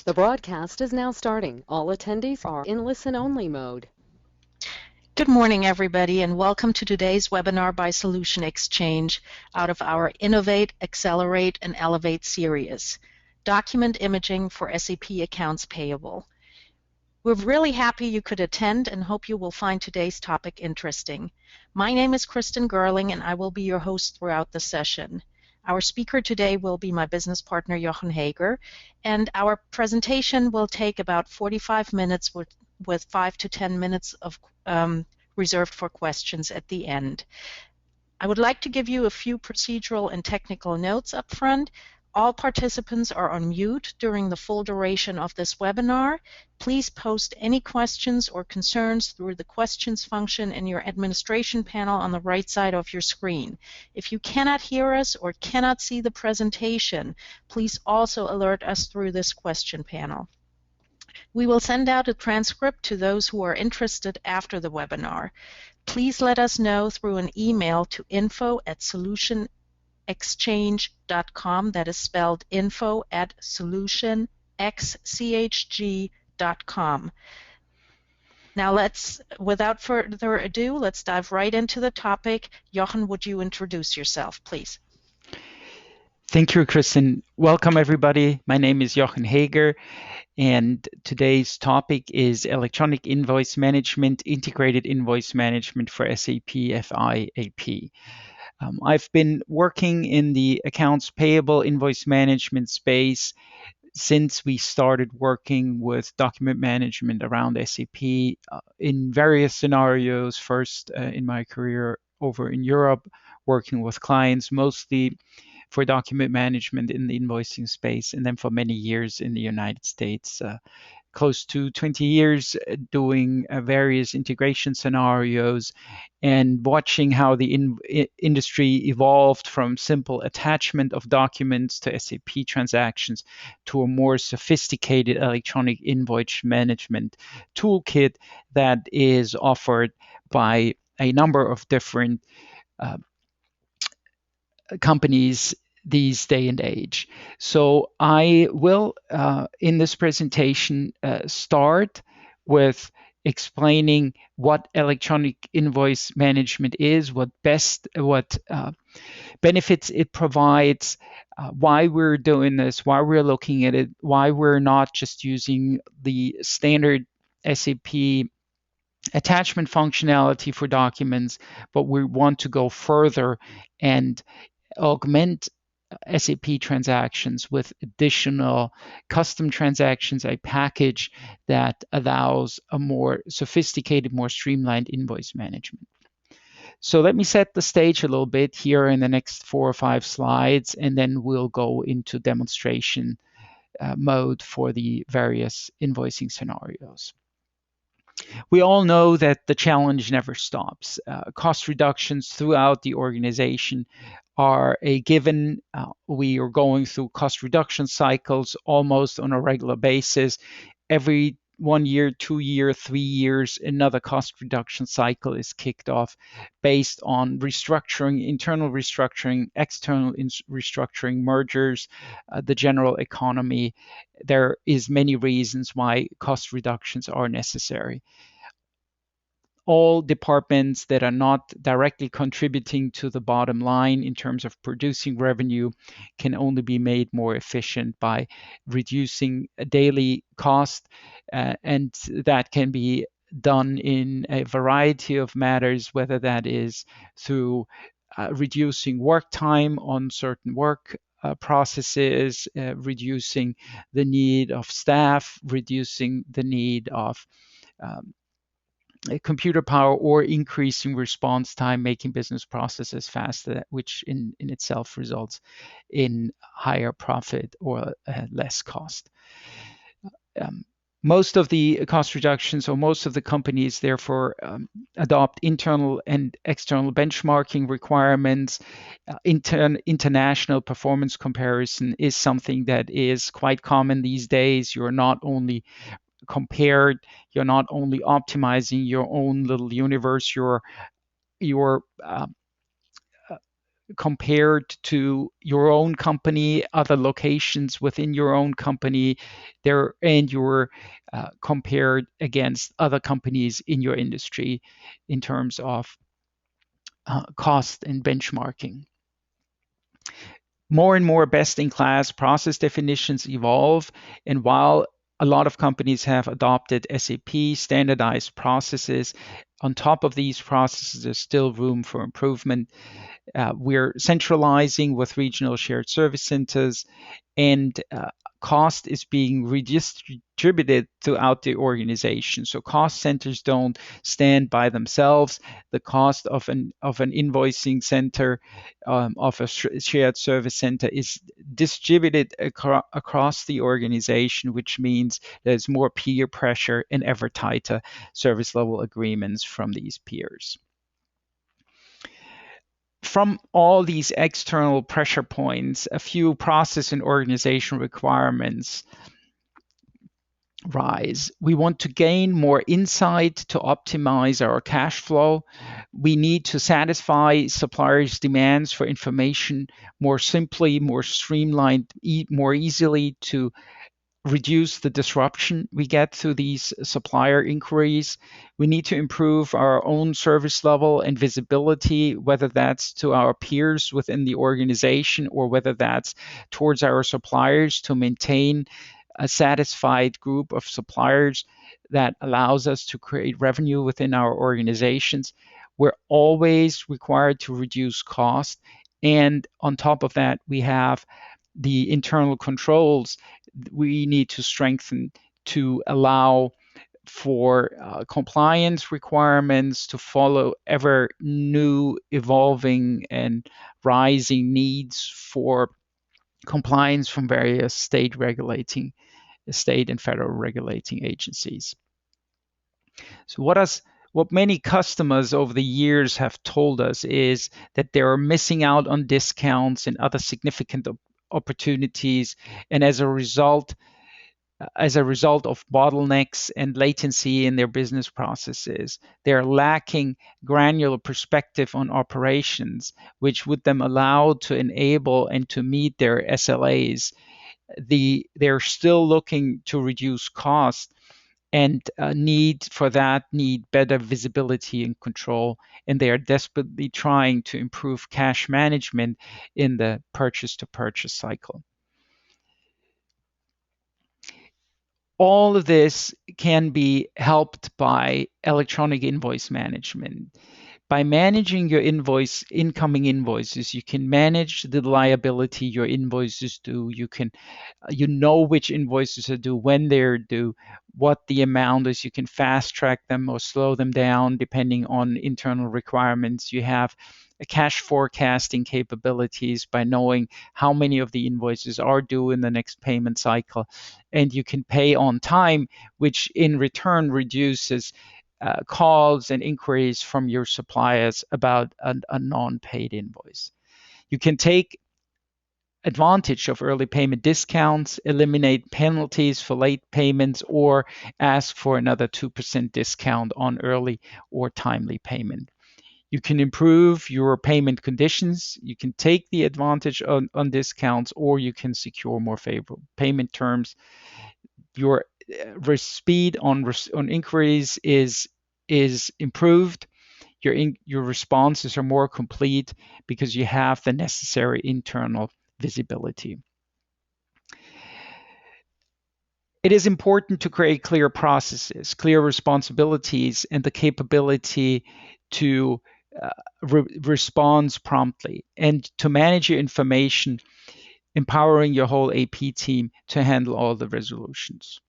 The broadcast is now starting. All attendees are in listen-only mode. Good morning, everybody, and welcome to today's webinar by solutionXchg out of our Innovate, Accelerate, and Elevate series, Document Imaging for SAP Accounts Payable. We're really happy you could attend and hope you will find today's topic interesting. My name is Kristen Gerling, and I will be your host throughout the session. Our speaker today will be my business partner, Jochen Hager, and our presentation will take about 45 minutes with 5 to 10 minutes of reserved for questions at the end. I would like to give you a few procedural and technical notes up front. All participants are on mute during the full duration of this webinar. Please post any questions or concerns through the questions function in your administration panel on the right side of your screen. If you cannot hear us or cannot see the presentation, please also alert us through this question panel. We will send out a transcript to those who are interested after the webinar. Please let us know through an email to info@solutionXchg.com. That is spelled info@solutionXchg.com. Now without further ado, let's dive right into the topic. Jochen, would you introduce yourself, please? Thank you, Kristen. Welcome, everybody. My name is Jochen Hager, and today's topic is Electronic Invoice Management, Integrated Invoice Management for SAP FI AP. I've been working in the accounts payable invoice management space since we started working with document management around SAP in various scenarios. First in my career over in Europe, working with clients mostly for document management in the invoicing space, and then for many years in the United States, close to 20 years doing various integration scenarios and watching how the industry evolved from simple attachment of documents to SAP transactions to a more sophisticated electronic invoice management toolkit that is offered by a number of different companies these day and age. So I will, in this presentation, start with explaining what electronic invoice management is, what benefits it provides, why we're doing this, why we're looking at it, why we're not just using the standard SAP attachment functionality for documents, but we want to go further and augment SAP transactions with additional custom transactions, a package that allows a more sophisticated, more streamlined invoice management. So let me set the stage a little bit here in the next 4 or 5 slides, and then we'll go into demonstration mode for the various invoicing scenarios. We all know that the challenge never stops. Cost reductions throughout the organization are a given. We are going through cost reduction cycles almost on a regular basis. Every 1 year, 2 year, 3 years, another cost reduction cycle is kicked off based on restructuring, internal restructuring, external restructuring, mergers, the general economy. There is many reasons why cost reductions are necessary. All departments that are not directly contributing to the bottom line in terms of producing revenue can only be made more efficient by reducing daily cost, and that can be done in a variety of matters, whether that is through reducing work time on certain work processes, reducing the need of staff, reducing the need of computer power, or increasing response time, making business processes faster, which in itself results in higher profit or less cost. Most of the cost reductions, or most of the companies, therefore, adopt internal and external benchmarking requirements. International performance comparison is something that is quite common these days. You're not only compared, you're not only optimizing your own little universe, you're compared to your own company, other locations within your own company, and you're compared against other companies in your industry in terms of cost and benchmarking. More and more best-in-class process definitions evolve, and while a lot of companies have adopted SAP standardized processes, on top of these processes, there's still room for improvement. We're centralizing with regional shared service centers, and cost is being redistributed throughout the organization. So cost centers don't stand by themselves. The cost of an invoicing center, of a shared service center, is distributed across the organization, which means there's more peer pressure and ever tighter service level agreements from these peers. From all these external pressure points, a few process and organization requirements rise. We want to gain more insight to optimize our cash flow. We need to satisfy suppliers' demands for information more simply, more streamlined, more easily, to reduce the disruption we get through these supplier inquiries. We need to improve our own service level and visibility, whether that's to our peers within the organization or whether that's towards our suppliers, to maintain a satisfied group of suppliers that allows us to create revenue within our organizations. We're always required to reduce cost. And on top of that, we have the internal controls we need to strengthen to allow for compliance requirements to follow ever new, evolving, and rising needs for compliance from various state and federal regulating agencies. So what many customers over the years have told us is that they are missing out on discounts and other significant opportunities, and as a result of bottlenecks and latency in their business processes, they're lacking granular perspective on operations, which would them allow to enable and to meet their SLAs. They're still looking to reduce cost and need better visibility and control, and they are desperately trying to improve cash management in the purchase-to-purchase cycle. All of this can be helped by electronic invoice management. By managing your incoming invoices, you can manage the liability your invoices due. You know which invoices are due, when they're due, what the amount is. You can fast track them or slow them down depending on internal requirements. You have cash forecasting capabilities by knowing how many of the invoices are due in the next payment cycle, and you can pay on time, which in return reduces calls and inquiries from your suppliers about a non-paid invoice. You can take advantage of early payment discounts, eliminate penalties for late payments, or ask for another 2% discount on early or timely payment. You can improve your payment conditions. You can take the advantage on discounts, or you can secure more favorable payment terms. Your speed on inquiries is improved. Your responses are more complete because you have the necessary internal visibility. It is important to create clear processes, clear responsibilities, and the capability to respond promptly, and to manage your information, empowering your whole AP team to handle all the resolutions.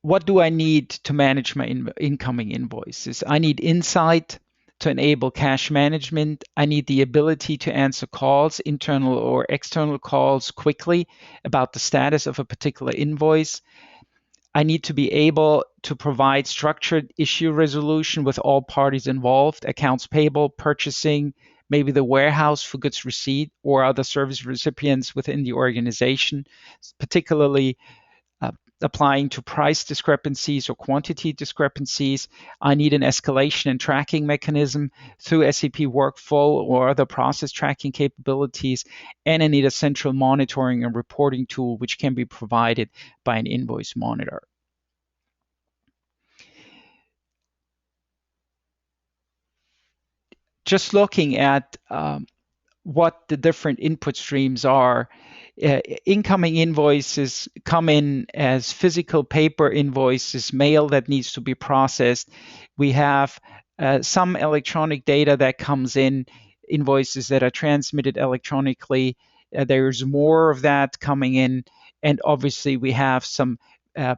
What do I need to manage my incoming invoices? I need insight to enable cash management. I need the ability to answer calls, internal or external calls, quickly about the status of a particular invoice. I need to be able to provide structured issue resolution with all parties involved, accounts payable, purchasing, maybe the warehouse for goods receipt, or other service recipients within the organization, particularly applying to price discrepancies or quantity discrepancies. I need an escalation and tracking mechanism through SAP workflow or other process tracking capabilities. And I need a central monitoring and reporting tool, which can be provided by an Invoice Monitor. Just looking at what the different input streams are. Incoming invoices come in as physical paper invoices, mail that needs to be processed. We have some electronic data that comes in, invoices that are transmitted electronically. There's more of that coming in, and obviously we have some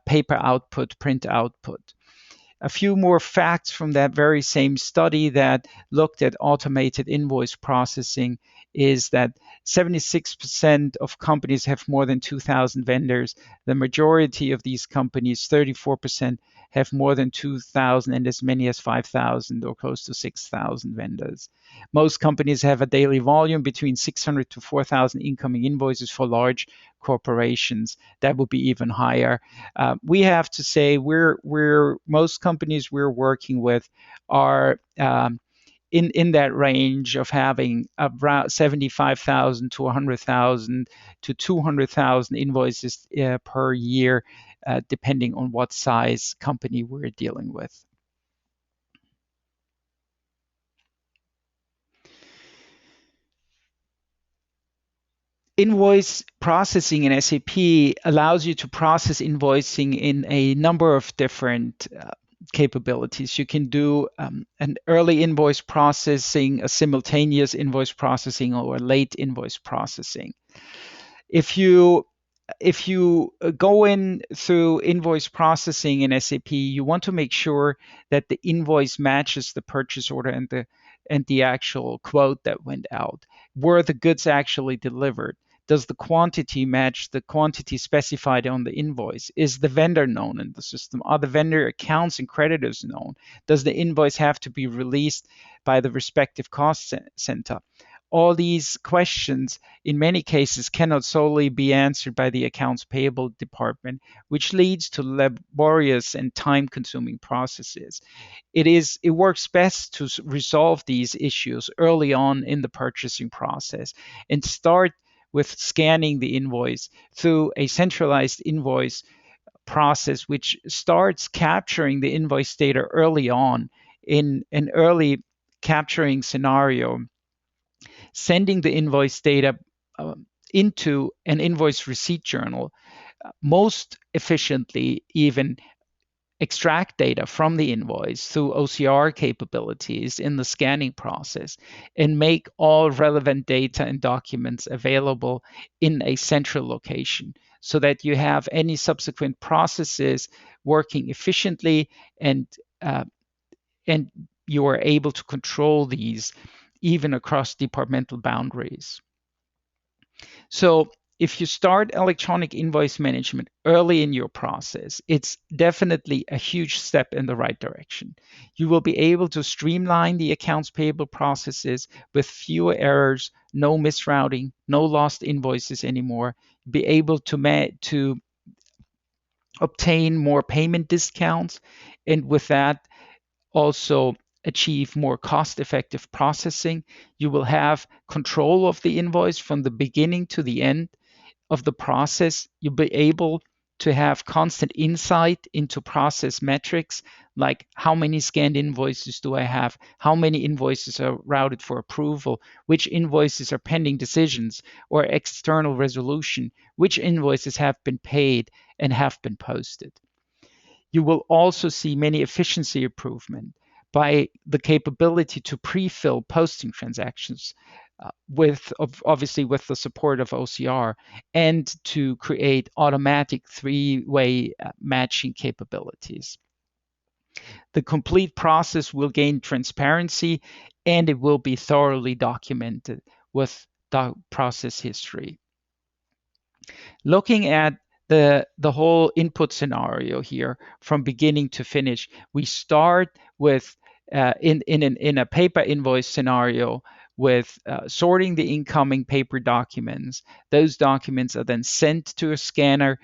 paper output, print output. A few more facts from that very same study that looked at automated invoice processing is that 76% of companies have more than 2,000 vendors. The majority of these companies, 34%, have more than 2,000 and as many as 5,000 or close to 6,000 vendors. Most companies have a daily volume between 600 to 4,000 incoming invoices. For large corporations, that would be even higher. We have to say most companies we're working with are in that range of having around 75,000 to 100,000 to 200,000 invoices per year, depending on what size company we're dealing with. Invoice processing in SAP allows you to process invoicing in a number of different capabilities. You can do an early invoice processing, a simultaneous invoice processing, or a late invoice processing. If you go in through invoice processing in SAP, you want to make sure that the invoice matches the purchase order and the actual quote that went out. Were the goods actually delivered? Does the quantity match the quantity specified on the invoice? Is the vendor known in the system? Are the vendor accounts and creditors known? Does the invoice have to be released by the respective cost center? All these questions, in many cases, cannot solely be answered by the accounts payable department, which leads to laborious and time-consuming processes. It works best to resolve these issues early on in the purchasing process and start with scanning the invoice through a centralized invoice process, which starts capturing the invoice data early on in an early capturing scenario, sending the invoice data into an invoice receipt journal, most efficiently even extract data from the invoice through OCR capabilities in the scanning process, and make all relevant data and documents available in a central location so that you have any subsequent processes working efficiently and you are able to control these even across departmental boundaries. So if you start electronic invoice management early in your process, it's definitely a huge step in the right direction. You will be able to streamline the accounts payable processes with fewer errors, no misrouting, no lost invoices anymore, be able to obtain more payment discounts, and with that also achieve more cost-effective processing. You will have control of the invoice from the beginning to the end of the process. You'll be able to have constant insight into process metrics, like how many scanned invoices do I have, how many invoices are routed for approval, which invoices are pending decisions or external resolution, which invoices have been paid and have been posted. You will also see many efficiency improvement by the capability to pre-fill posting transactions obviously with the support of OCR, and to create automatic three-way matching capabilities. The complete process will gain transparency, and it will be thoroughly documented with the process history. Looking at the whole input scenario here from beginning to finish, we start with in a paper invoice scenario with sorting the incoming paper documents. Those documents are then sent to a scanner.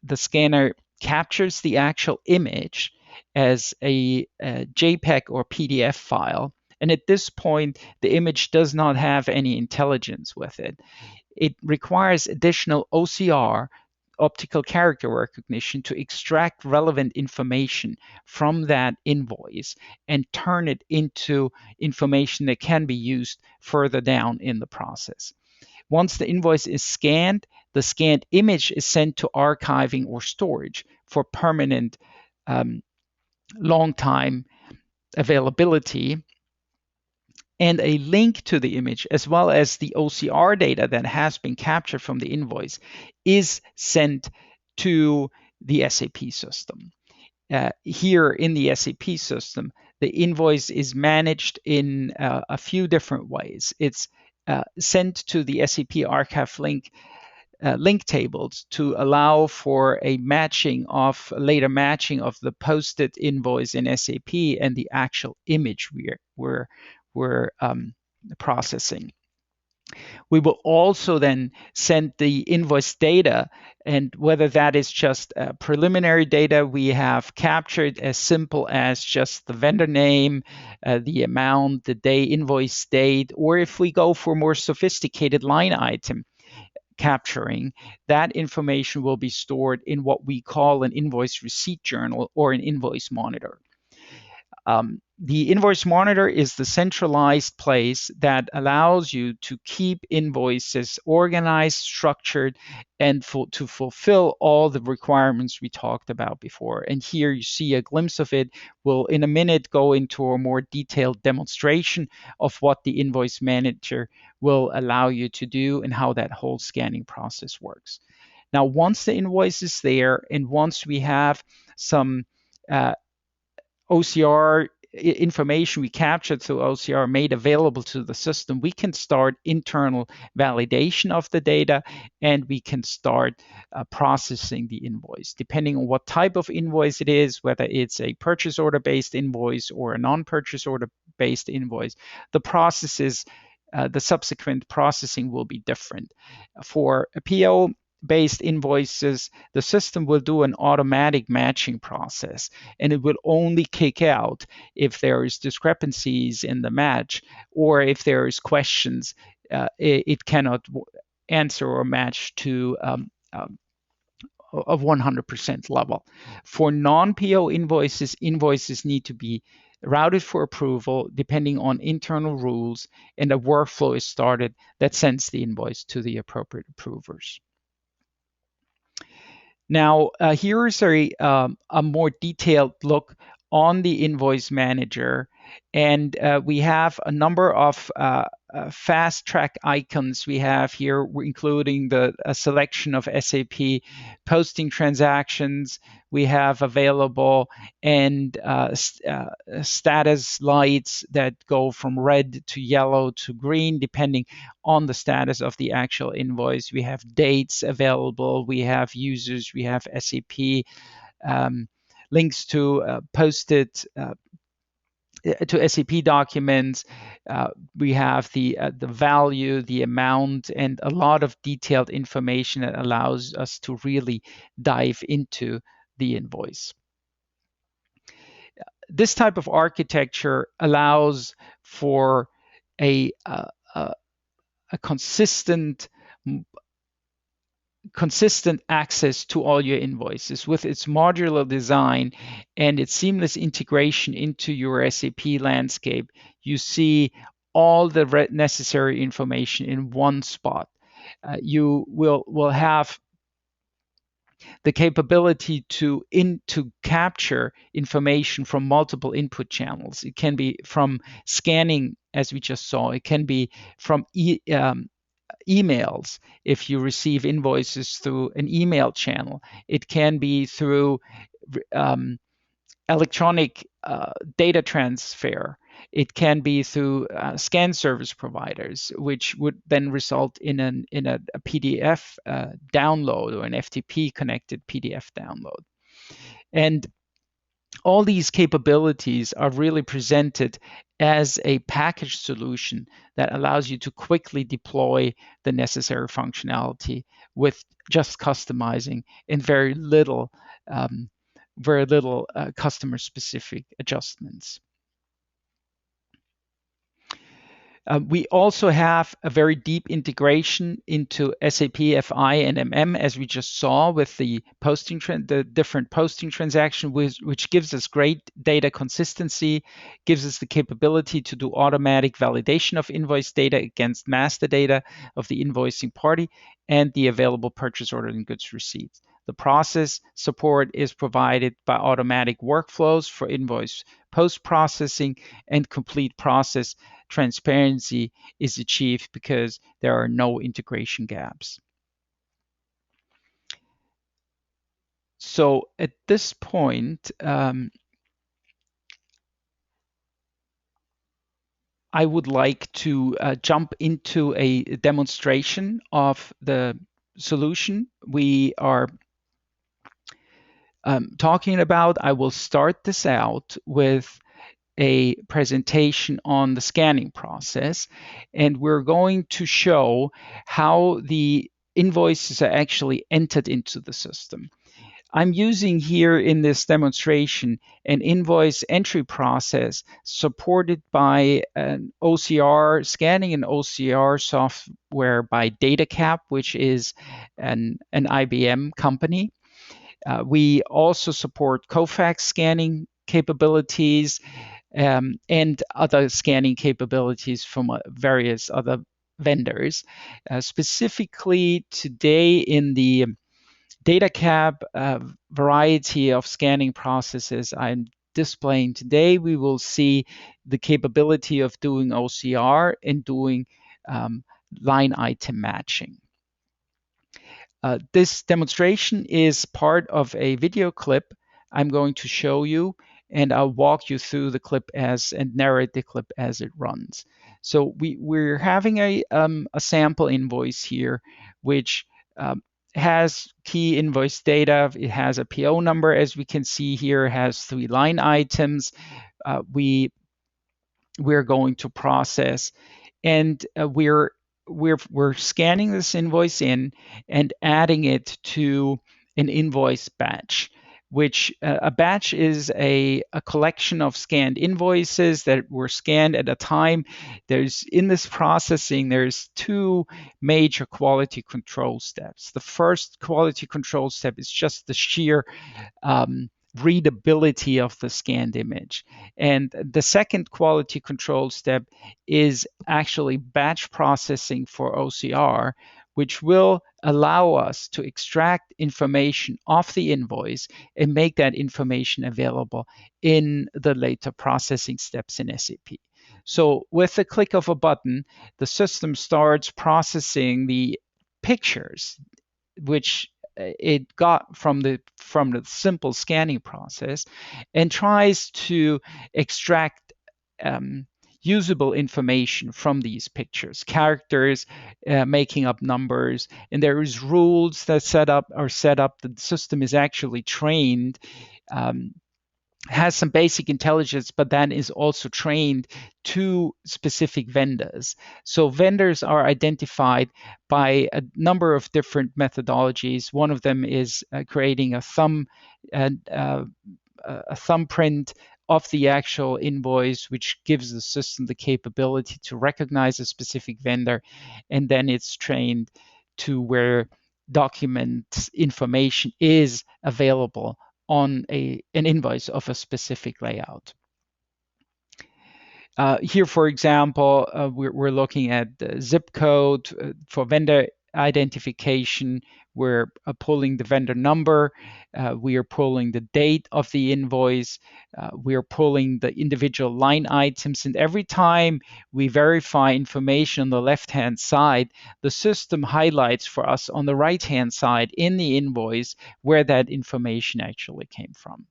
the scanner captures the actual image as a JPEG or PDF file. And at this point, the image does not have any intelligence with it. It requires additional OCR, optical character recognition, to extract relevant information from that invoice and turn it into information that can be used further down in the process. Once the invoice is scanned, the scanned image is sent to archiving or storage for permanent long time availability, and a link to the image as well as the OCR data that has been captured from the invoice is sent to the SAP system. Here in the SAP system, the invoice is managed in a few different ways. It's sent to the SAP archive link tables to allow for a later matching of the posted invoice in SAP and the actual image we're processing. We will also then send the invoice data, and whether that is just preliminary data we have captured as simple as just the vendor name, the amount, the day, invoice date, or if we go for more sophisticated line item capturing, that information will be stored in what we call an invoice receipt journal or an invoice monitor. The invoice monitor is the centralized place that allows you to keep invoices organized, structured, and to fulfill all the requirements we talked about before. And here you see a glimpse of it. We'll in a minute go into a more detailed demonstration of what the invoice manager will allow you to do and how that whole scanning process works. Now, once the invoice is there and once we have some OCR information we captured through OCR made available to the system, we can start internal validation of the data and we can start processing the invoice. Depending on what type of invoice it is, whether it's a purchase order based invoice or a non-purchase order based invoice, the subsequent processing will be different. For a PO based invoices, the system will do an automatic matching process, and it will only kick out if there is discrepancies in the match or if there is questions it cannot answer or match to of 100% level. For non-PO invoices need to be routed for approval depending on internal rules, and a workflow is started that sends the invoice to the appropriate approvers. Now, here is a more detailed look on the Invoice Manager, and we have a number of fast track icons we have here, including a selection of SAP posting transactions we have available, and status lights that go from red to yellow to green depending on the status of the actual invoice. We have dates available, we have users, we have SAP links to posted to SAP documents. We have the value, the amount, and a lot of detailed information that allows us to really dive into the invoice. This type of architecture allows for a consistent access to all your invoices. With its modular design and its seamless integration into your SAP landscape, you see all the necessary information in one spot. You will have the capability to capture information from multiple input channels. It can be from scanning, as we just saw. It can be from emails if you receive invoices through an email channel. It can be through electronic data transfer. It can be through scan service providers, which would then result in a PDF download or an FTP connected PDF download. And all these capabilities are really presented as a package solution that allows you to quickly deploy the necessary functionality with just customizing and very little customer-specific adjustments. We also have a very deep integration into SAP FI and MM, as we just saw with the different posting transaction, which gives us great data consistency, gives us the capability to do automatic validation of invoice data against master data of the invoicing party and the available purchase order and goods receipts. The process support is provided by automatic workflows for invoice post-processing, and complete process transparency is achieved because there are no integration gaps. So at this point, I would like to jump into a demonstration of the solution we are talking about. I will start this out with a presentation on the scanning process, and we're going to show how the invoices are actually entered into the system. I'm using here in this demonstration an invoice entry process supported by an OCR scanning and OCR software by DataCap, which is an IBM company. We also support COFAX scanning capabilities and other scanning capabilities from various other vendors. Specifically today in the DataCab variety of scanning processes I'm displaying today, we will see the capability of doing OCR and doing line item matching. This demonstration is part of a video clip I'm going to show you, and I'll walk you through the clip and narrate the clip as it runs. So we're having a sample invoice here, which has key invoice data. It has a PO number, as we can see here. It has 3 line items. We're going to process, and we're scanning this invoice in and adding it to an invoice batch, which a batch is a collection of scanned invoices that were scanned at a time. In this processing, there's 2 major quality control steps. The first quality control step is just the sheer readability of the scanned image. And the second quality control step is actually batch processing for OCR, which will allow us to extract information off the invoice and make that information available in the later processing steps in SAP. So with the click of a button, the system starts processing the pictures, which it got from the simple scanning process, and tries to extract usable information from these pictures, characters making up numbers, and there is rules that are set up. The system is actually trained, has some basic intelligence, but then is also trained to specific vendors. So vendors are identified by a number of different methodologies. One of them is creating a thumbprint of the actual invoice, which gives the system the capability to recognize a specific vendor, and then it's trained to where document information is available on an invoice of a specific layout. Here, for example, we're looking at the zip code for vendor identification. We're pulling the vendor number. We are pulling the date of the invoice. We are pulling the individual line items. And every time we verify information on the left-hand side, the system highlights for us on the right-hand side in the invoice where that information actually came from.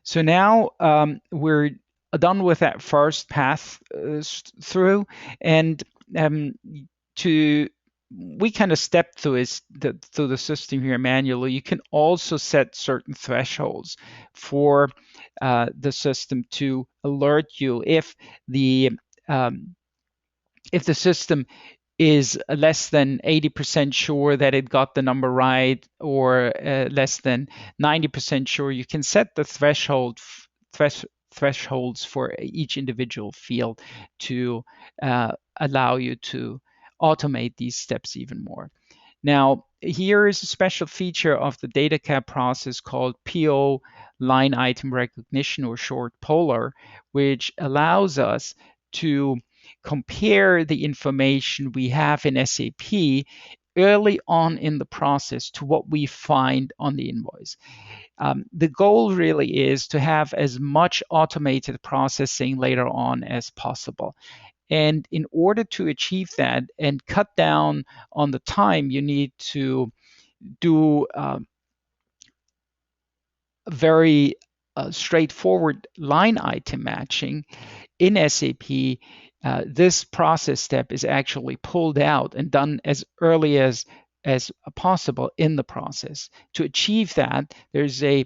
So now we're done with that first pass through, and to we kind of step through the system here manually. You can also set certain thresholds for the system to alert you if the system is less than 80% sure that it got the number right, or less than 90% sure. You can set the thresholds for each individual field to allow you to automate these steps even more. Now, here is a special feature of the data cap process called PO line item recognition, or short POLAR, which allows us to compare the information we have in SAP early on in the process to what we find on the invoice. The goal really is to have as much automated processing later on as possible. And in order to achieve that and cut down on the time, you need to do very straightforward line item matching. In SAP, this process step is actually pulled out and done as early as possible in the process. To achieve that, there's a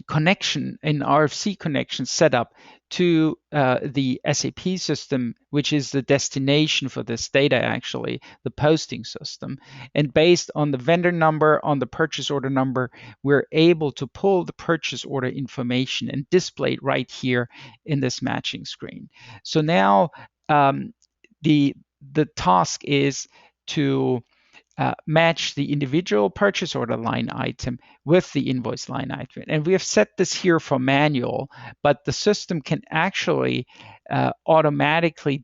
connection, an RFC connection set up to the SAP system, which is the destination for this data, actually, the posting system. And based on the vendor number, on the purchase order number, we're able to pull the purchase order information and display it right here in this matching screen. So now the task is to match the individual purchase order line item with the invoice line item. And we have set this here for manual, but the system can actually automatically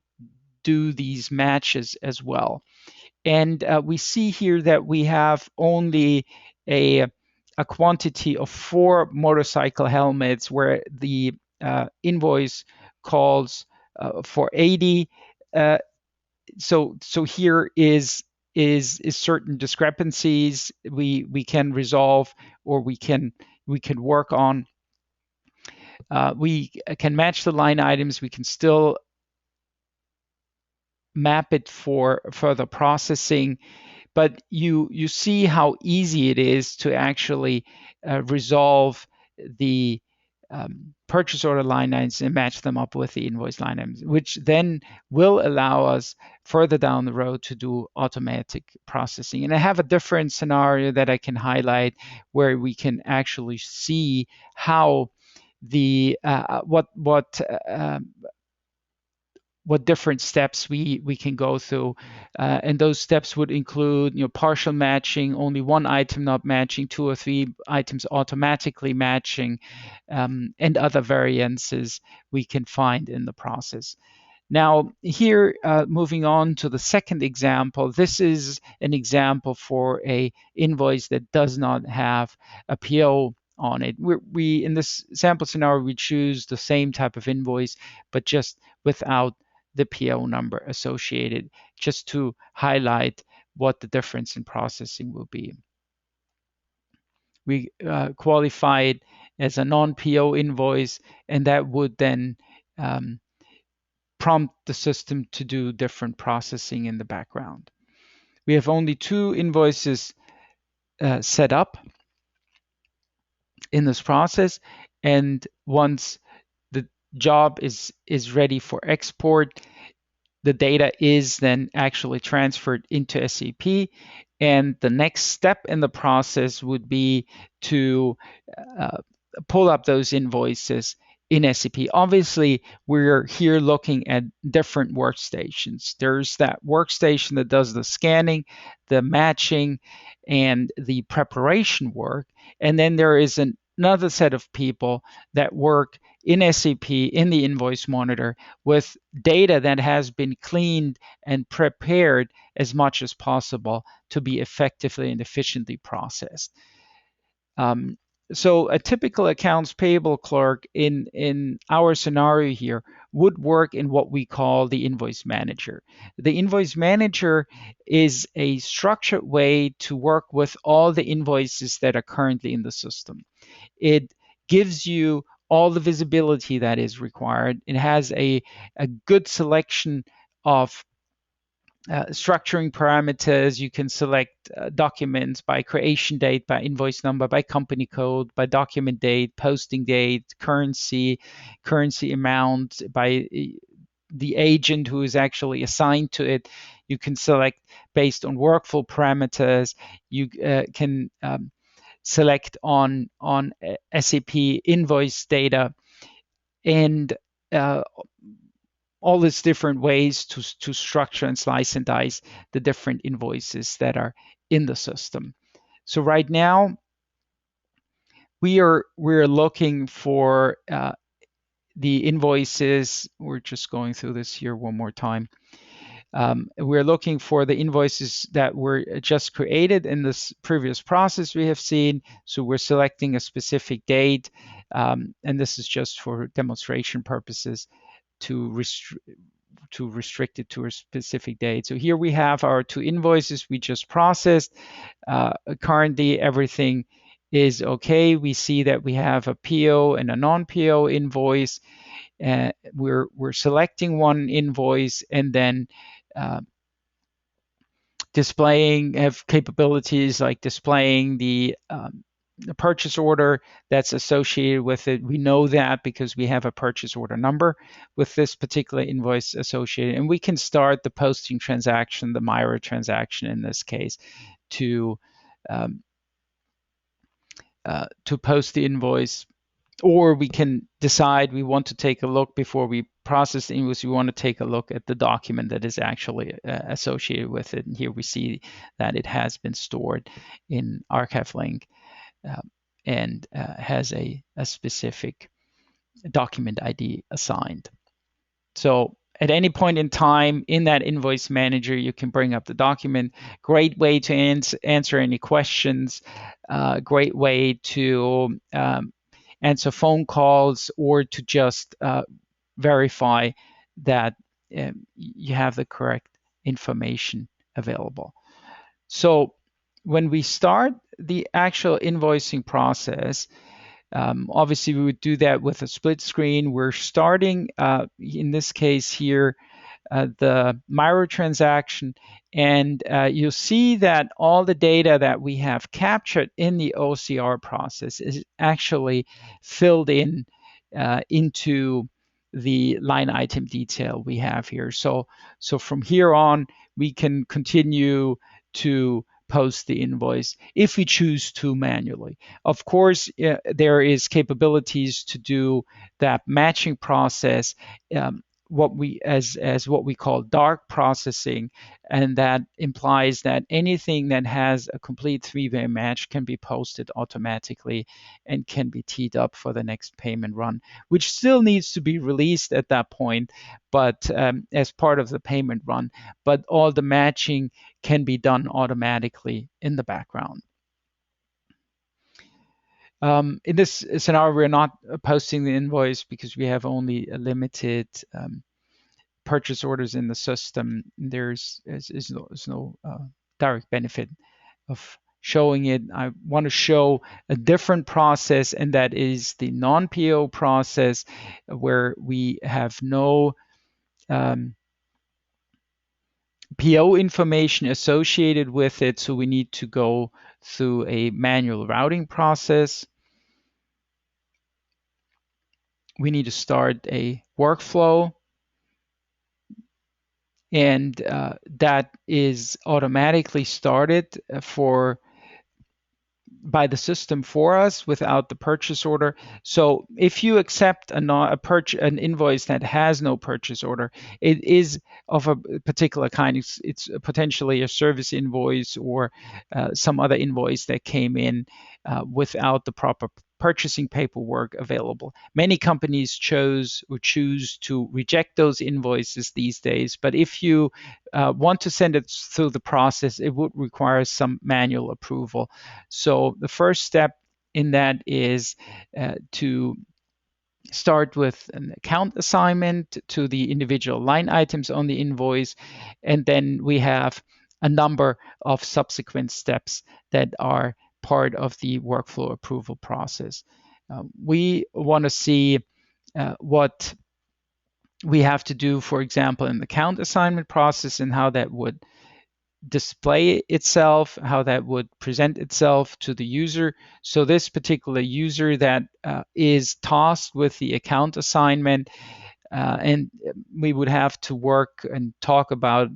do these matches as well. And we see here that we have only a quantity of 4 motorcycle helmets, where the invoice calls for 80. So here is certain discrepancies we can resolve, or we can work on. We can match the line items. We can still map it for further processing, but you see how easy it is to actually resolve the purchase order line items and match them up with the invoice line items, which then will allow us further down the road to do automatic processing. And I have a different scenario that I can highlight, where we can actually see how the what different steps we can go through, and those steps would include, partial matching, only one item not matching, 2 or 3 items automatically matching, and other variances we can find in the process. Now here, moving on to the second example, this is an example for a invoice that does not have a PO on it. We in this sample scenario, we choose the same type of invoice, but just without the PO number associated, just to highlight what the difference in processing will be. We qualify it as a non-PO invoice, and that would then prompt the system to do different processing in the background. We have only 2 invoices set up in this process, and once the job is ready for export, the data is then actually transferred into SAP, and the next step in the process would be to pull up those invoices in SAP. Obviously, we're here looking at different workstations. There's that workstation that does the scanning, the matching, and the preparation work. And then there is another set of people that work in SAP, in the Invoice Monitor, with data that has been cleaned and prepared as much as possible to be effectively and efficiently processed. So a typical accounts payable clerk in our scenario here would work in what we call the Invoice Manager. The Invoice Manager is a structured way to work with all the invoices that are currently in the system. It gives you all the visibility that is required. It has a good selection of structuring parameters. You can select documents by creation date, by invoice number, by company code, by document date, posting date, currency amount, by the agent who is actually assigned to it. You can select based on workflow parameters. You can select on SAP invoice data, and all these different ways to structure and slice and dice the different invoices that are in the system. So right now we're looking for the invoices. We're just going through this here one more time. We're looking for the invoices that were just created in this previous process we have seen. So we're selecting a specific date, and this is just for demonstration purposes to restrict it to a specific date. So here we have our two invoices we just processed. Currently, everything is okay. We see that we have a PO and a non-PO invoice. We're selecting one invoice and then have capabilities like displaying the purchase order that's associated with it. We know that because we have a purchase order number with this particular invoice associated, and we can start the posting transaction, the Myra transaction in this case, to post the invoice. Or we can decide we want to take a look before we process the invoice. We want to take a look at the document that is actually associated with it. And here we see that it has been stored in Archive Link and has a specific document ID assigned. So at any point in time in that Invoice Manager, you can bring up the document. Great way to answer any questions. Great way to answer phone calls, or to just verify that you have the correct information available. So when we start the actual invoicing process, obviously we would do that with a split screen. We're starting, in this case here, the Myra transaction, and you'll see that all the data that we have captured in the OCR process is actually filled in into the line item detail we have here. So from here on, we can continue to post the invoice if we choose to manually. Of course, there is capabilities to do that matching process, what we call dark processing, and that implies that anything that has a complete three-way match can be posted automatically and can be teed up for the next payment run, which still needs to be released at that point, but as part of the payment run. But all the matching can be done automatically in the background. In this scenario, we're not posting the invoice because we have only a limited purchase orders in the system. There's no direct benefit of showing it. I want to show a different process, and that is the non-PO process, where we have no PO information associated with it, so we need to go through a manual routing process. We need to start a workflow, and that is automatically started by the system for us without the purchase order. So if you accept an invoice that has no purchase order, it is of a particular kind. It's potentially a service invoice or some other invoice that came in without the proper purchasing paperwork available. Many companies choose to reject those invoices these days, but if you want to send it through the process, it would require some manual approval. So the first step in that is to start with an account assignment to the individual line items on the invoice, and then we have a number of subsequent steps that are part of the workflow approval process. We want to see what we have to do, for example, in the account assignment process, and how that would display itself, how that would present itself to the user. So this particular user that is tasked with the account assignment, and we would have to work and talk about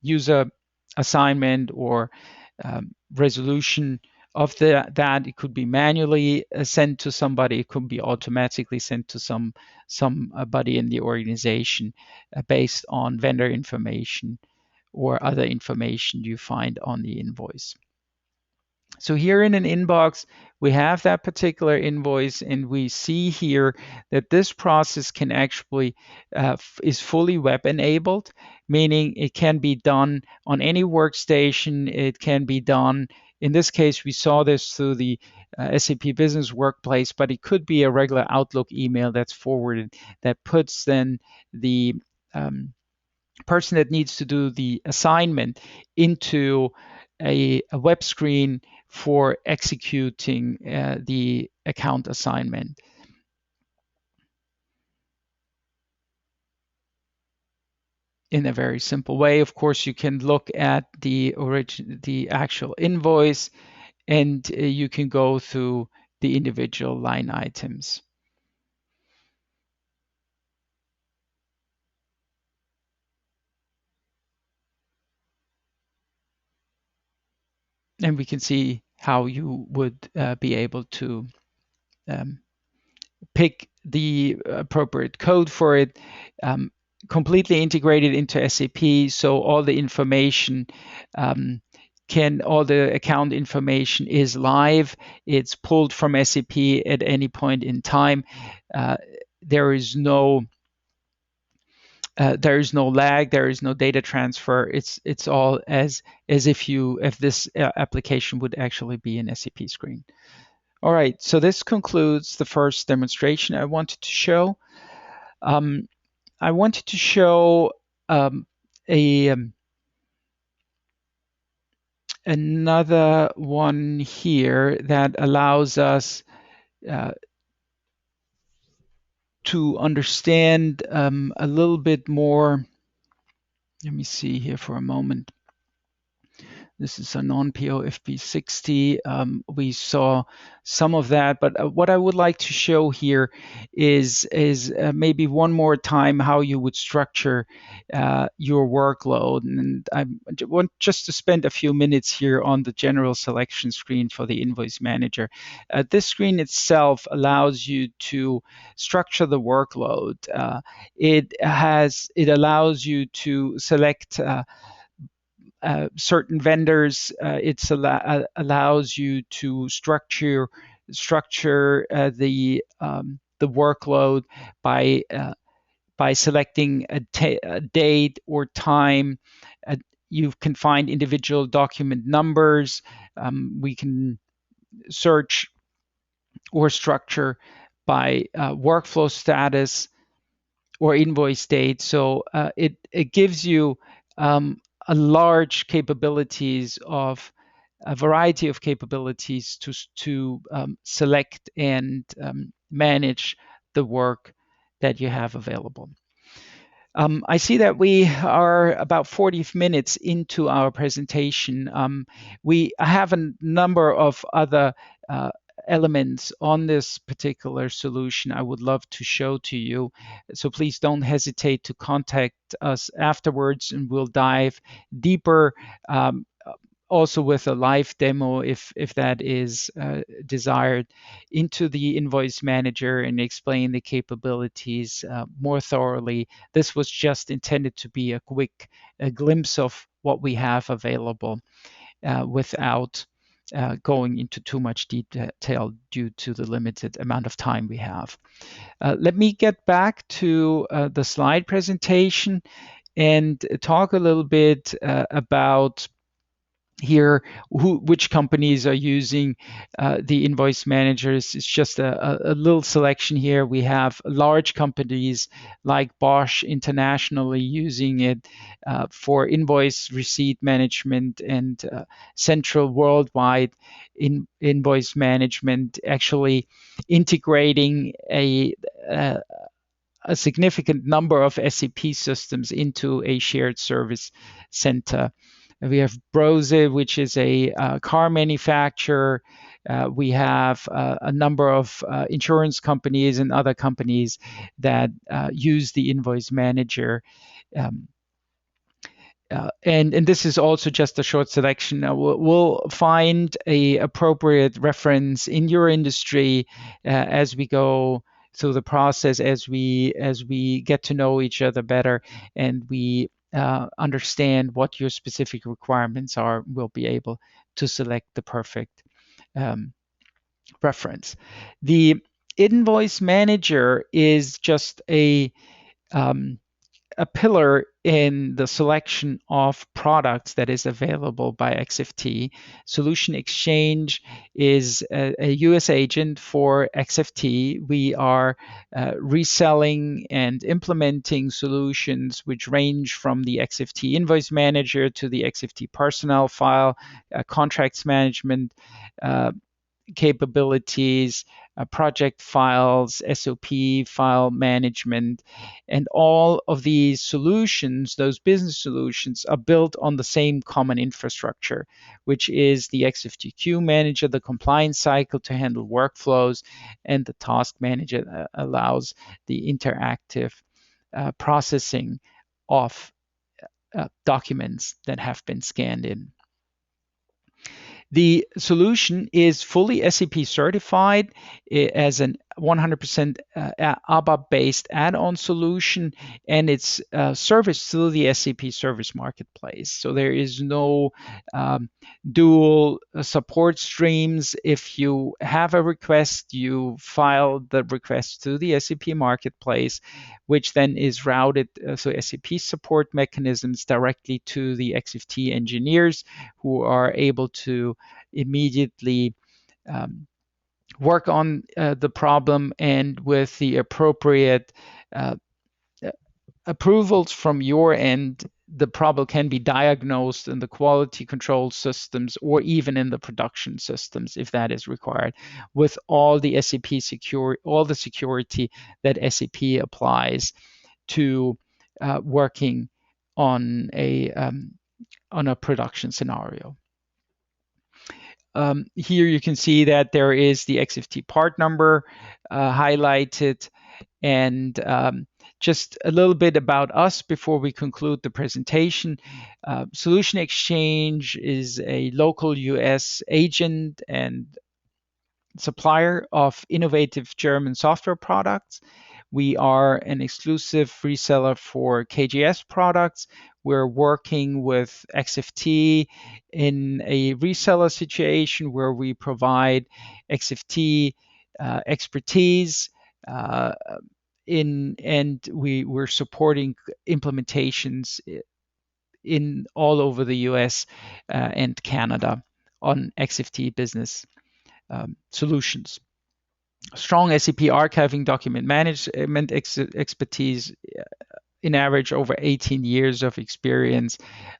user assignment or resolution of that. It could be manually sent to somebody. It could be automatically sent to somebody in the organization based on vendor information or other information you find on the invoice. So here in an inbox, we have that particular invoice, and we see here that this process can actually is fully web enabled, meaning it can be done on any workstation. It can be done, in this case, we saw this through the SAP Business Workplace, but it could be a regular Outlook email that's forwarded that puts then the person that needs to do the assignment into a web screen for executing the account assignment. In a very simple way. Of course, you can look at the actual invoice, and you can go through the individual line items. And we can see how you would be able to pick the appropriate code for it, completely integrated into SAP, so all the information all the account information is live. It's pulled from SAP at any point in time. There is no lag. There is no data transfer. It's all as if this application would actually be an SAP screen. All right, so this concludes the first demonstration I wanted to show. I wanted to show another one here that allows us to understand a little bit more. Let me see here for a moment. This is a non-PO FP60. We saw some of that, but what I would like to show here is maybe one more time how you would structure your workload. And I want just to spend a few minutes here on the general selection screen for the Invoice Manager. This screen itself allows you to structure the workload. It allows you to select certain vendors. It allows you to structure the workload by selecting a date or time. You can find individual document numbers. We can search or structure by workflow status or invoice date. So it gives you a large capabilities of a variety of capabilities to select and manage the work that you have available. I see that we are about 40 minutes into our presentation. I have a number of other elements on this particular solution I would love to show to you. So please don't hesitate to contact us afterwards, and we'll dive deeper, also with a live demo if that is desired, into the Invoice Manager and explain the capabilities more thoroughly. This was just intended to be a quick glimpse of what we have available without going into too much detail due to the limited amount of time we have. Let me get back to the slide presentation and talk a little bit about here which companies are using the Invoice Managers. It's just a little selection here. We have large companies like Bosch internationally using it for invoice receipt management and central worldwide invoice management, actually integrating a a significant number of SAP systems into a shared service center. We have Brose, which is a car manufacturer. We have a number of insurance companies and other companies that use the Invoice Manager. And this is also just a short selection. We'll find a appropriate reference in your industry as we go through the process, as we get to know each other better, and we understand what your specific requirements are. We'll be able to select the perfect reference. The Invoice Manager is just a pillar in the selection of products that is available by XFT. SolutionXchg is a US agent for XFT. We are reselling and implementing solutions which range from the XFT Invoice Manager to the XFT Personnel File, contracts management, capabilities, project files, SOP file management, and all of these solutions, those business solutions, are built on the same common infrastructure, which is the XFT Queue Manager, the compliance cycle to handle workflows, and the Task Manager that allows the interactive processing of documents that have been scanned in. The solution is fully SAP certified as an 100% ABAP-based add-on solution, and it's serviced through the SAP Service Marketplace. So there is no dual support streams. If you have a request, you file the request to the SAP Marketplace, which then is routed through SAP support mechanisms directly to the XFT engineers, who are able to immediately work on the problem, and with the appropriate approvals from your end, the problem can be diagnosed in the quality control systems or even in the production systems if that is required, with all the security that SAP applies to working on a production scenario. Here you can see that there is the XFT part number highlighted, and just a little bit about us before we conclude the presentation. SolutionXchg is a local US agent and supplier of innovative German software products. We are an exclusive reseller for KGS products. We're working with XFT in a reseller situation where we provide XFT expertise and we're supporting implementations in all over the US and Canada on XFT business solutions. Strong SAP archiving document management expertise, in average over 18 years of experience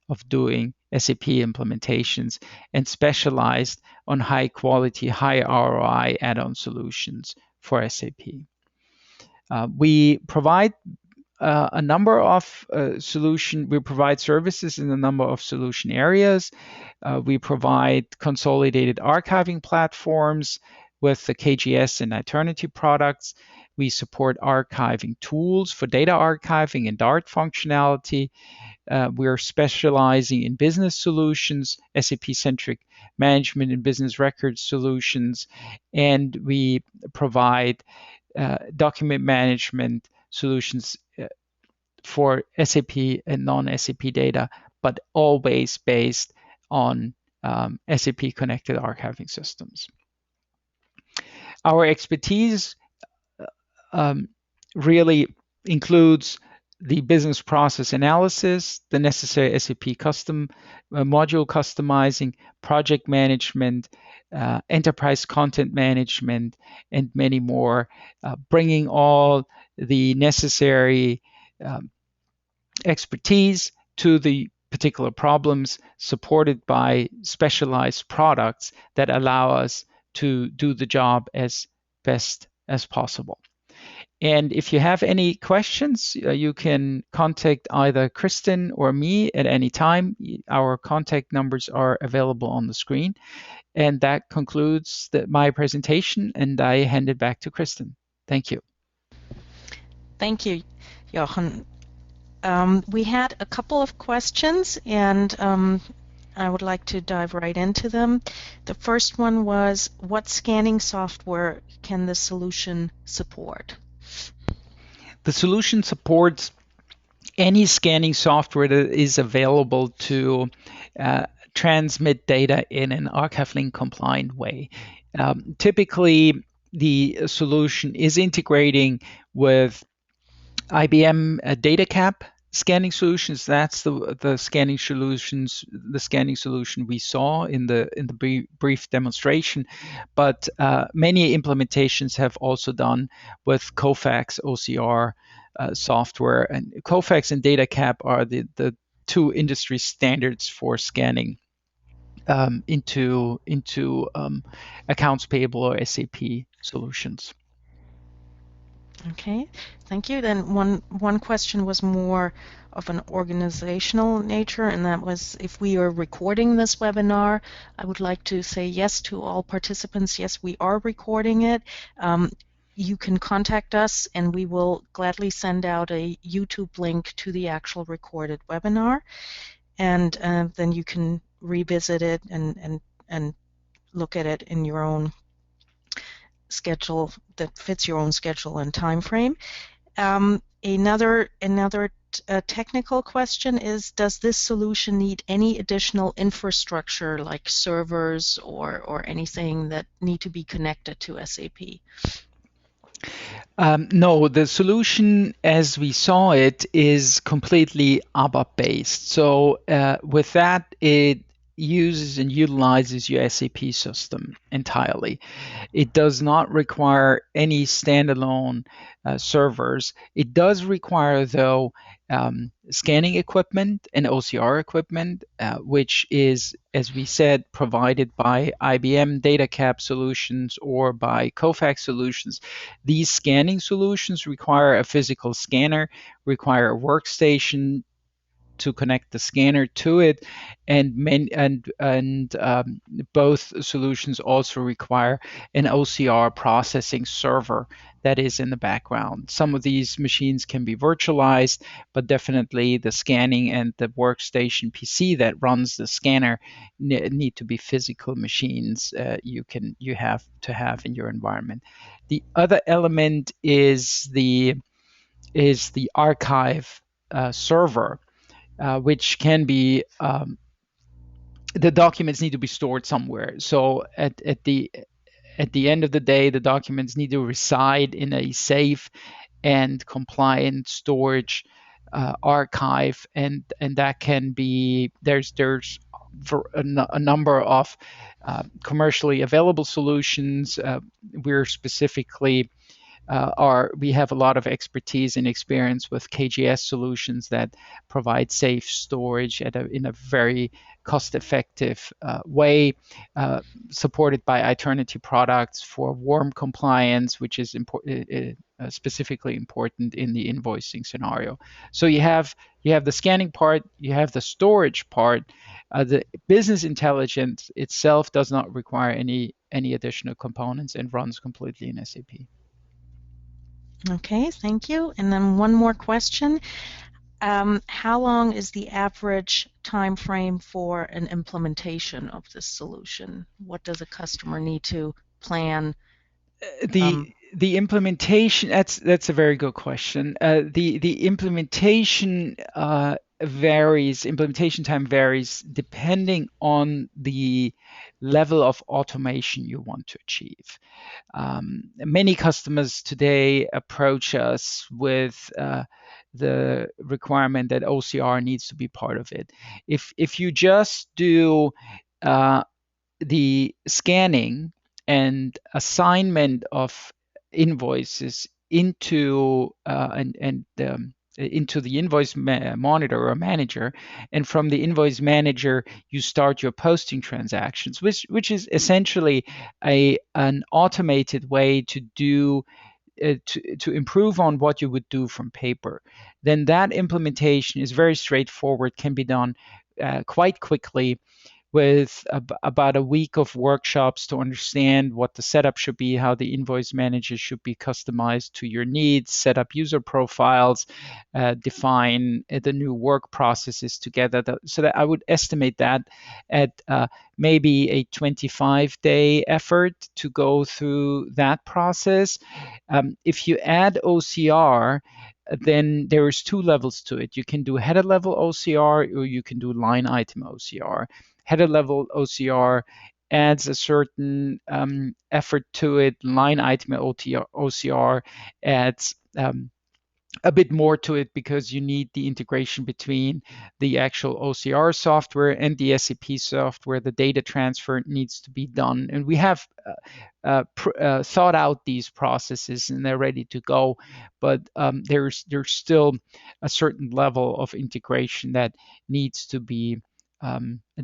of doing SAP implementations, and specialized on high quality, high ROI add-on solutions for SAP. We provide a number of we provide services in a number of solution areas. We provide consolidated archiving platforms with the KGS and Eternity products. We support archiving tools for data archiving and Dart functionality. We're specializing in business solutions, SAP-centric management and business records solutions, and we provide document management solutions for SAP and non-SAP data, but always based on SAP connected archiving systems. Our expertise really includes the business process analysis, the necessary SAP custom module customizing, project management, enterprise content management, and many more, bringing all the necessary expertise to the particular problems, supported by specialized products that allow us to do the job as best as possible. And if you have any questions, you can contact either Kristen or me at any time. Our contact numbers are available on the screen. And that concludes my presentation, and I hand it back to Kristen. Thank you. Thank you, Jochen. We had a couple of questions, and I would like to dive right into them. The first one was, what scanning software can the solution support? The solution supports any scanning software that is available to transmit data in an archive-link compliant way. Typically, the solution is integrating with IBM DataCap scanning solutions. That's the scanning solutions, the scanning solution we saw in the brief demonstration. But many implementations have also done with Kofax OCR software, and Kofax and DataCap are the two industry standards for scanning into accounts payable or SAP solutions. Okay, thank you. Then one question was more of an organizational nature, and that was, if we are recording this webinar, I would like to say yes to all participants. Yes, we are recording it. You can contact us, and we will gladly send out a YouTube link to the actual recorded webinar, and then you can revisit it and look at it in your own schedule that fits your own schedule and time frame. Another technical question is, does this solution need any additional infrastructure like servers or anything that need to be connected to SAP? No, the solution as we saw it is completely ABAP based. So with that, it uses and utilizes your SAP system entirely. It does not require any standalone servers. It does require, though, scanning equipment and OCR equipment, which is, as we said, provided by IBM DataCap solutions or by Kofax solutions. These scanning solutions require a physical scanner, require a workstation to connect the scanner to it, and both solutions also require an OCR processing server that is in the background. Some of these machines can be virtualized, but definitely the scanning and the workstation PC that runs the scanner need to be physical machines you have to have in your environment. The other element is the archive server, which can be the documents need to be stored somewhere. So at the end of the day, the documents need to reside in a safe and compliant storage archive, and that can be there's a number of commercially available solutions. We're specifically we have a lot of expertise and experience with KGS solutions that provide safe storage in a very cost-effective way, supported by Eternity products for warm compliance, which is specifically important in the invoicing scenario. So you have the scanning part, you have the storage part. The business intelligence itself does not require any additional components and runs completely in SAP. Okay, thank you. And then one more question. How long is the average time frame for an implementation of this solution? What does a customer need to plan? The implementation, that's a very good question. The implementation varies, implementation time varies depending on the level of automation you want to achieve. Many customers today approach us with the requirement that OCR needs to be part of it. If you just do the scanning and assignment of invoices into into the invoice monitor or manager, and from the invoice manager you start your posting transactions, which is essentially an automated way to do to improve on what you would do from paper, then that implementation is very straightforward, can be done quite quickly with about a week of workshops to understand what the setup should be, how the invoice manager should be customized to your needs, set up user profiles, define the new work processes together. So that I would estimate that at maybe a 25-day effort to go through that process. If you add OCR, then there's two levels to it. You can do header level OCR or you can do line item OCR. Header level OCR adds a certain effort to it. Line item OCR adds a bit more to it because you need the integration between the actual OCR software and the SAP software. The data transfer needs to be done, and we have thought out these processes and they're ready to go. But there's still a certain level of integration that needs to be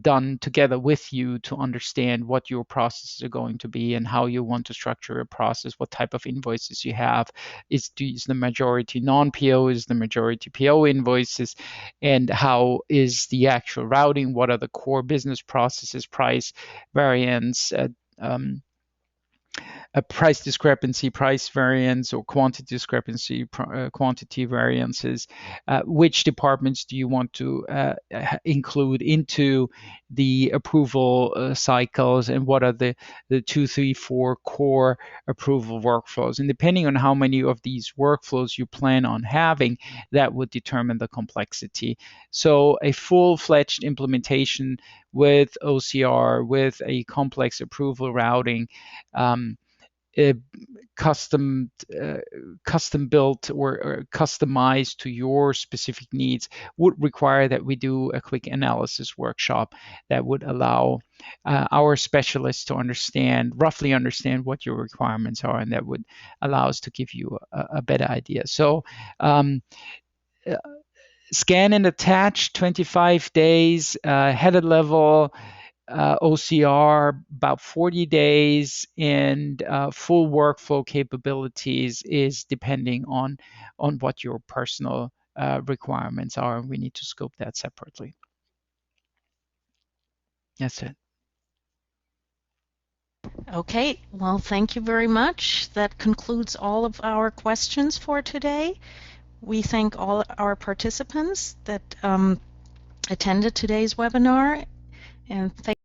done together with you to understand what your processes are going to be and how you want to structure a process, what type of invoices you have. Is the majority non-PO, is the majority PO invoices, and how is the actual routing, what are the core business processes, price variance, a price discrepancy, price variance, or quantity discrepancy, quantity variances. Which departments do you want to include into the approval cycles, and what are the 2, 3, 4 core approval workflows? And depending on how many of these workflows you plan on having, that would determine the complexity. So a full-fledged implementation with OCR, with a complex approval routing, custom built or customized to your specific needs, would require that we do a quick analysis workshop that would allow our specialists to roughly understand what your requirements are, and that would allow us to give you a better idea. So scan and attach, 25 days, header level OCR about 40 days, and full workflow capabilities is depending on what your personal requirements are, and we need to scope that separately. That's it. Okay, well, thank you very much. That concludes all of our questions for today. We thank all our participants that attended today's webinar, and thank